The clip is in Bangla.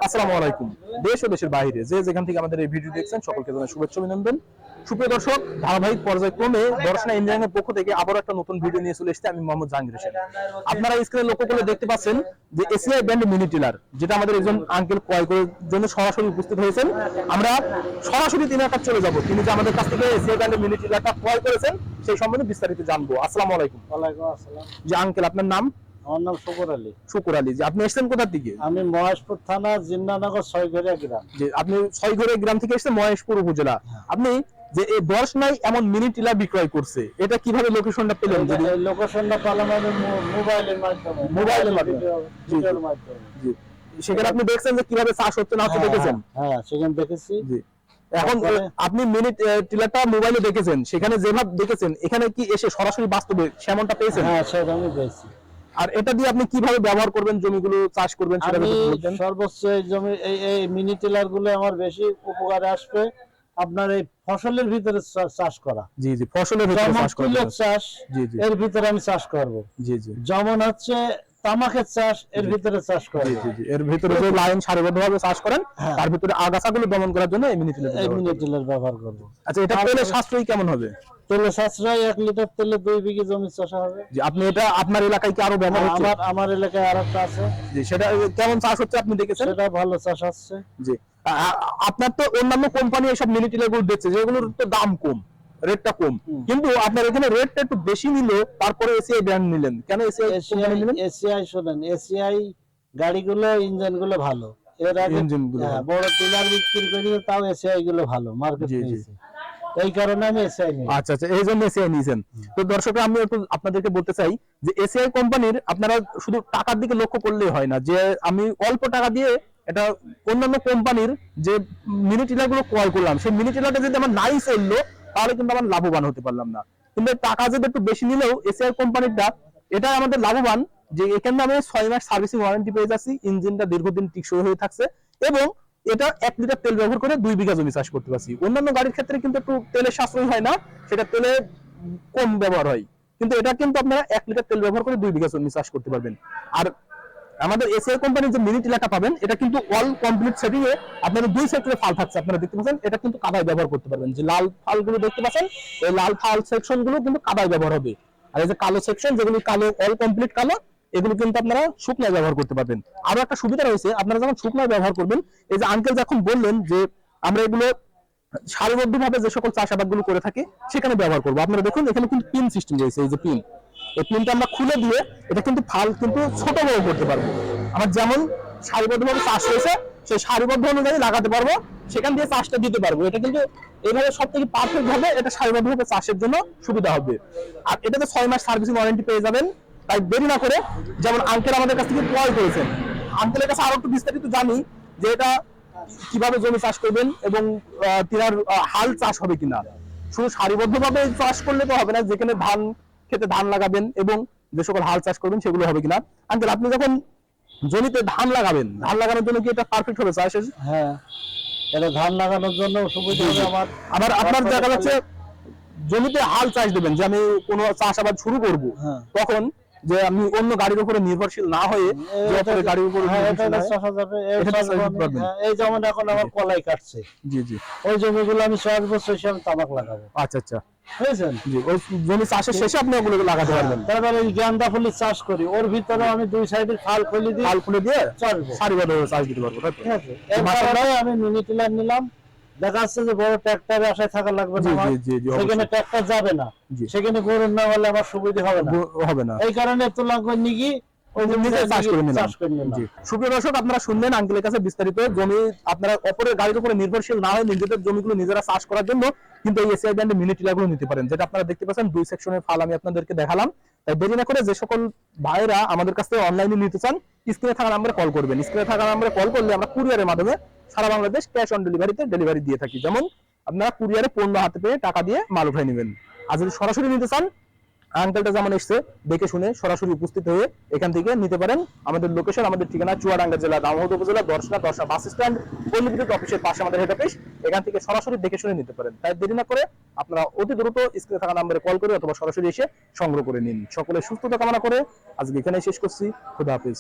আসসালামু আলাইকুম। দেশ ও দেশের বাইরে যে যেখান থেকে আমাদের এই ভিডিও দেখছেন সকলকে জানাই শুভেচ্ছা অভিনন্দন। সুপ্রিয় দর্শক, ধারাবাহিক পর্যায়ক্রমে দর্শনা ইঞ্জিনিয়ারিং পক্ষ থেকে আবার একটা নতুন ভিডিও নিয়ে চলে এসেছে। আমি মোহাম্মদ জাহাঙ্গীর হোসেন। আপনারা স্ক্রিনে লক্ষ্য করে দেখতে পাচ্ছেন যে এসিআই ব্র্যান্ড মিনি টিলার, যেটা আমাদের একজন আঙ্কেল ক্রয় করার জন্য সরাসরি উপস্থিত হয়েছেন। আমরা সরাসরি তিনার কাছে চলে যাব। তিনি যে আমাদের কাছ থেকে এসিআই ব্র্যান্ড মিনি টিলারটা ক্রয় করেছেন সেই সম্বন্ধে বিস্তারিত জানবো। আসসালামু আলাইকুম। ওয়ালাইকুম আসসালাম। যে আঙ্কেল, আপনার নাম? আমার নাম শুকুর আলী। শুকুর আলী। যে আপনি এসেছেন কোথা থেকে? আমি মহেশপুর থানা জিন্নানগর ছয়ঘরিয়া গ্রাম। যে আপনি ছয়ঘরিয়া গ্রাম থেকে এসেছেন মহেশপুর উপজেলা। আপনি যে এই দশ নাই এমন মিনি টিলার বিক্রয় করছে, এটা কিভাবে লোকেশনটা পেলেন? যদি লোকেশনটা পেলাম আমি মোবাইলের মাধ্যমে। ভিডিওর মাধ্যমে। জি, সেখানে আপনি দেখছেন যে কিভাবে চাষ হচ্ছে না হচ্ছে দেখেছেন? হ্যাঁ, সেখানে দেখেছি। জি, এখন আপনি মিনি টিলারটা মোবাইলে দেখেছেন, সেখানে যেভাবে দেখেছেন এখানে কি এসে সরাসরি বাস্তবে সেমনটা পেয়েছেন? হ্যাঁ, সেটা আমি পেয়েছি। আর এটা দিয়ে আপনি কিভাবে ব্যবহার করবেন, জমিগুলো চাষ করবেন সেটা আমি বলতেন। সর্বোচ্চ এই জমি এই মিনি টিলার গুলো আমার বেশি উপকারে আসবে আপনার এই ফসলের ভিতরে চাষ করা। জি জি, ফসলের ভিতরে চাষ করা। চাষ, জি জি, এর ভিতরে আমি চাষ করব। জি জি, যেমন হচ্ছে তামাকের চাষ, এর ভিতরে চাষ করব। জি জি, এর ভিতরে যে লাইন সারিবদ্ধভাবে চাষ করেন তার ভিতরে আগাছাগুলো দমন করার জন্য এই মিনি টিলার ব্যবহার করব। আচ্ছা, এটা তেলের সাশ্রয় কেমন হবে? তেলের সাশ্রয় 1 লিটার তেলে 2 বিঘা জমি চাষ হবে। যে আপনি এটা আপনার এলাকায় কি আরো ব্যবহার হচ্ছে? আমার এলাকায় আরেকটা আছে। জি, সেটা কেমন চাষ হচ্ছে আপনি দেখেছেন? সেটা ভালো চাষ হচ্ছে। জি, আপনার তো অন্যান্য কোম্পানি এসব মিনি টিলারগুলো দিচ্ছে যেগুলোর তো দাম কম, রেটটা কম, কিন্তু আপনার এখানে রেটটা একটু বেশি নিল, তারপরে এসিআই ব্র্যান্ড নিলেন কেন? এসিআই নিলেন? এসিআই শুনেন, এসিআই গাড়িগুলো ইঞ্জিনগুলো ভালো। এর আগে বড় টিলার বিক্রি করি, তাও এসিআই গুলো ভালো মার্কেট পেয়েছে। এই কারণে আমি এসিআই নিই। আচ্ছা আচ্ছা, এই জন্য এসিআই নিয়েছেন। তো দর্শকরা, আমি একটু আপনাদেরকে বলতে চাই যে এসিআই কোম্পানির আপনারা শুধু টাকার দিকে লক্ষ্য করলেই হয় না, যে আমি অল্প টাকা দিয়ে এটা অন্যান্য কোম্পানির যে মিনি টিলার গুলো ক্রয় করলাম, সেই মিনি টিলারটা যদি আমার নাই চললো তাহলে কিন্তু আমার লাভবান হতে পারলাম না। কিন্তু টাকা যদি একটু বেশি নিলেও এসিআই কোম্পানিটা এটা আমাদের লাভবান, যে এখানে আমি 6 মাস সার্ভিসিং ওয়ারেন্টি পেয়ে যাচ্ছি, ইঞ্জিনটা দীর্ঘদিন টিকসই হয়ে থাকছে, এবং এটা 1 লিটার তেল ব্যবহার করে 2 বিঘা জমি চাষ করতে পারছি। অন্যান্য গাড়ির ক্ষেত্রে কিন্তু একটু তেলের সাশ্রয় হয় না, সেটা তেলে কম ব্যবহার হয়, কিন্তু এটা কিন্তু আপনারা 1 লিটার তেল ব্যবহার করে 2 বিঘা জমি চাষ করতে পারবেন। আর আমাদের এসিআই কোম্পানির যে মিনি টিলারটা পাবেন, এটা কিন্তু অল কমপ্লিট সেটিং এ আপনাদের 2 সেক্টরে ফাল থাকছে, আপনারা দেখতে পাচ্ছেন। এটা কিন্তু কাদায় ব্যবহার করতে পারবেন। যে লাল ফালগুলো দেখতে পাচ্ছেন, এই লাল ফাল সেকশন গুলো কিন্তু কাদায় ব্যবহার হবে। আর এই যে কালো সেকশন, যেগুলো কালো অল কমপ্লিট কালো, এগুলো কিন্তু আপনারা শুকনায় ব্যবহার করতে পারবেন। আরো একটা সুবিধা রয়েছে, আপনারা যখন শুকনায় ব্যবহার করবেন, এই যে আঙ্কেল যখন বললেন যে আমরা এগুলো সারিবদ্ধভাবে যে সকল চাষাবাদগুলো করে থাকি সেখানে ব্যবহার করবো, আপনারা দেখুন এখানে কিন্তু পিন সিস্টেম রয়েছে। এই যে পিন, এই পিনটা আমরা খুলে দিয়ে এটা কিন্তু ফাল কিন্তু ছোট বড় করতে পারবো। আমার যেমন সারিবদ্ধভাবে চাষ হয়েছে সেই সারিবদ্ধ অনুযায়ী লাগাতে পারবো, সেখান দিয়ে চাষটা দিতে পারবো। এটা কিন্তু এইভাবে সব থেকে পারফেক্ট ভাবে এটা সারিবদ্ধভাবে চাষের জন্য সুবিধা হবে। আর এটাতে 6 মাস সার্ভিসিং ওয়ারেন্টি পেয়ে যাবেন। তাই দেরি না করে, যেমন আঙ্কেল আমাদের কাছ থেকে ক্রয় করেছেন, আঙ্কেলের কাছে আরো একটু বিস্তারিত জানি যে এটা কিভাবে জমি চাষ করবেন এবং তিনার হাল চাষ হবে কিনা। শুধু সারিবদ্ধভাবে চাষ করলে তো হবে না, যেখানে ধান খেতে ধান লাগাবেন এবং যে সকল হাল চাষ করবেন সেগুলো হবে কিনা। আঙ্কেল, আপনি যখন জমিতে ধান লাগাবেন, ধান লাগানোর জন্য কি এটা পারফেক্ট হবে চাষ? হ্যাঁ, এটা ধান লাগানোর জন্য সুবিধা হবে। আবার আপনার দেখা যাচ্ছে জমিতে হাল চাষ দেবেন, যে আমি কোনো চাষাবাদ শুরু করব, তখন যে আমি অন্য গাড়ির উপরে নির্ভরশীল না হয়ে গাড়ির উপরে এই যেমন এখন আমার কলাই কাটছে, জি জি, ওই জমিগুলো আমি 6 বছর হিসাবে তামাক লাগাবো। আচ্ছা আচ্ছা, বুঝছেন? জি, ওই জমি চাষের শেষে আপনি ওগুলো লাগাতে পারবেন। তারপরে গাঁদা ফুলের চাষ করি, ওর ভিতরে আমি 2 সাইডে ফাল খুলে দিয়ে সারিবদ্ধভাবে চাষ দিতে পারবো। ঠিক আছে, এই কারণে আমি মিনি টিলার নিলাম। দেখা যাচ্ছে যে বড় ট্রাক্টরে আশায় থাকা লাগবে না, সেখানে ট্রাক্টর যাবে না, সেখানে গরুর না হলে আমার সুবিধা হবে না। এই কারণে তুলা করে নিয়ে সুপ্রিয় দর্শক, আপনারা শুনলেন আঙ্কেলের কাছে বিস্তারিত। জমি আপনারা অপরের গাড়ির উপরে নির্ভরশীল না হয়ে নিজেদের জমিগুলো নিজেরা চাষ করার জন্য কিন্তু এই এসিআই ব্র্যান্ডের মিনি টিলারগুলো নিতে পারেন, যেটা আপনারা দেখতে পাচ্ছেন 2 সেকশনের ফাল আমি আপনাদেরকে দেখালাম। তাই দেরি না করে যে সকল ভাইরা আমাদের কাছ থেকে অনলাইনে নিতে চান, স্ক্রিনে থাকা নাম্বারে কল করবেন। স্ক্রিনে থাকা নাম্বারে কল করলে আমরা কুরিয়ারের মাধ্যমে সারা বাংলাদেশ ক্যাশ অন ডেলিভারিতে ডেলিভারি দিয়ে থাকি। যেমন আপনারা কুরিয়ারে পণ্য হাতে পেয়ে টাকা দিয়ে মাল উঠাই নেবেন। আর যদি সরাসরি নিতে চান, আঙ্কেলটা যেমন এসছে দেখে শুনে সরাসরি উপস্থিত হয়ে এখান থেকে নিতে পারেন। আমাদের লোকেশন, আমাদের ঠিকানা চুয়াডাঙ্গা জেলা দামোহদ উপজেলা দর্শনা বাস স্ট্যান্ড পল্লী বিদ্যুৎ অফিসের পাশে আমাদের হেড অফিস। এখান থেকে সরাসরি দেখে শুনে নিতে পারেন। তাই দেরি না করে আপনারা অতি দ্রুত স্ক্রিনে থাকা নাম্বারে কল করে অথবা সরাসরি এসে সংগ্রহ করে নিন। সকলের সুস্থতা কামনা করে আজকে এখানে শেষ করছি। খুদা হাফেজ।